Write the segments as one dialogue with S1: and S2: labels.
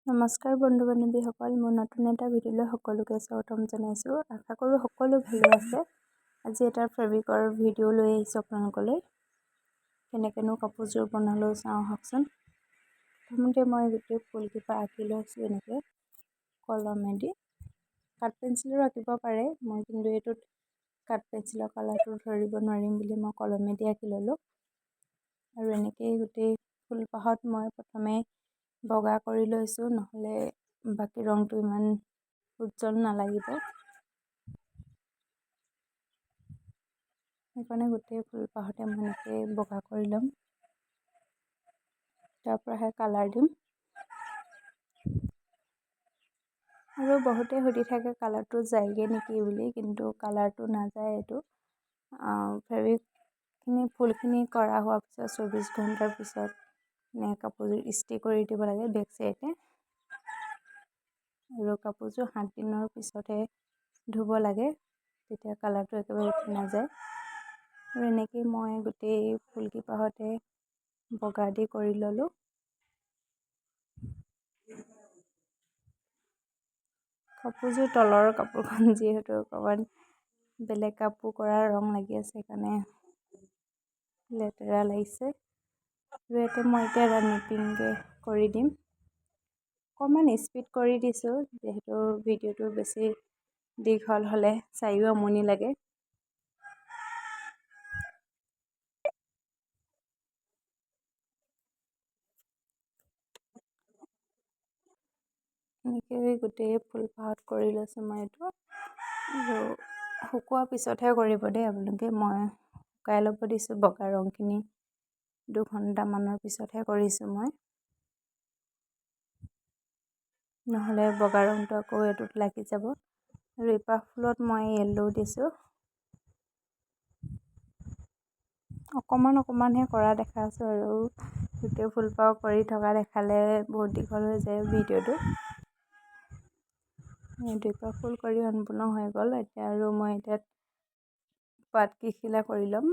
S1: নমস্কাৰ বন্ধু বান্ধৱীসকল, মোৰ নতুন এটা ভিডিঅ'লৈ সকলোকে স্বাগতম জনাইছোঁ। আশা কৰোঁ সকলো ভালে আছে। আজি এটা ফেব্ৰিকৰ ভিডিঅ' লৈ আহিছোঁ আপোনালোকলৈ। কেনেকৈনো কাপোৰযোৰ বনালোঁ চাওঁ আহকচোন। প্ৰথমতে মই গোটেই ফুলকেইটা আঁকি লৈছোঁ এনেকৈ কলমেদি। কাঠ পেঞ্চিলেৰো আঁকিব পাৰে, মই কিন্তু এইটোত কাঠ পেঞ্চিলৰ কালাৰটো ধৰিব নোৱাৰিম বুলি মই কলমেদি আঁকি ল'লোঁ। আৰু এনেকৈয়ে গোটেই ফুলপাহত মই প্ৰথমে বগা কৰি লৈছোঁ, নহ'লে বাকী ৰংটো ইমান উজ্জ্বল নালাগিব। সেইকাৰণে গোটেই ফুলপাহতে মই এনেকৈ বগা কৰি ল'ম। তাৰ পৰাহে কালাৰ দিম। আৰু বহুতে সুধি থাকে কালাৰটো যায়গৈ নেকি বুলি, কিন্তু কালাৰটো নাযায়। এইটো ফেব্ৰিকখিনি ফুলখিনি কৰা হোৱাৰ পিছত 24 ঘণ্টাৰ পিছত কাপোৰযোৰ ইস্ত্ৰি কৰি দিব লাগে বেক চাইডে। আৰু কাপোৰযোৰ 7 দিনৰ পিছতহে ধুব লাগে, তেতিয়া কালাৰটো একেবাৰে উঠি নাযায়। আৰু এনেকৈ মই গোটেই ফুলকেইপাহতে বগা দি কৰি ল'লোঁ। কাপোৰযোৰ তলৰ কাপোৰখন যিহেতু অকণমান বেলেগ কাপোৰ কৰা ৰং লাগি আছে, সেইকাৰণে লেতেৰা লাগিছে। আৰু ইয়াতে মই এতিয়া ৰানিপিংকৈ কৰি দিম। অকণমান স্পীড কৰি দিছোঁ, যিহেতু ভিডিঅ'টো বেছি দীঘল হ'লে চায়ো আমনি লাগে। এনেকৈ গোটেই ফুলপাহত কৰি লৈছোঁ মই এইটো। আৰু শুকোৱাৰ পিছতহে কৰিব দেই আপোনালোকে। মই শুকাই ল'ব দিছোঁ বগা ৰংখিনি 2 ঘণ্টামানৰ পিছতহে কৰিছোঁ মই, নহ'লে বগা ৰংটো আকৌ এইটোত লাগি যাব। আৰু ইপাহ ফুলত মই য়েল্লো দিছোঁ। অকণমানহে কৰা দেখাইছোঁ, আৰু গোটেই ফুলপাহ কৰি থকা দেখালে বহুত দীঘল হৈ যায় ভিডিঅ'টো। দুইপাহ ফুল কৰি সম্পূৰ্ণ হৈ গ'ল। এতিয়া আৰু মই এতিয়া পাতকেইখিলা কৰি ল'ম।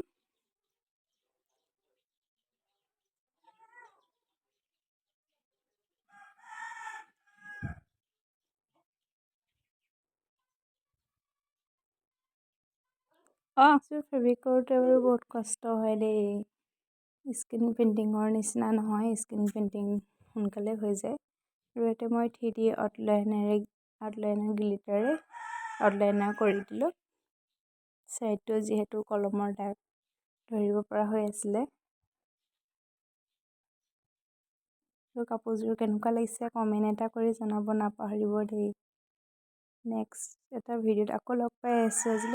S1: ফেব্ৰিক কৰোঁতে বাৰু বহুত কষ্ট হয় দেই। স্ক্ৰীণ পেইণ্টিঙৰ নিচিনা নহয়, স্ক্ৰীণ পেইণ্টিং সোনকালে হৈ যায়। আৰু ইয়াতে মই 3D আউটলাইনাৰ গ্লিটাৰে আউটলাইনাৰ কৰি দিলোঁ। ছাইডটো যিহেতু কলমৰ দাগ ধৰিব পৰা হৈ আছিলে। আৰু কাপোৰযোৰ কেনেকুৱা লাগিছে কমেণ্ট এটা কৰি জনাব নাপাহৰিব দেই। নেক্সট এটা ভিডিঅ'ত আকৌ লগ পাই আছোঁ।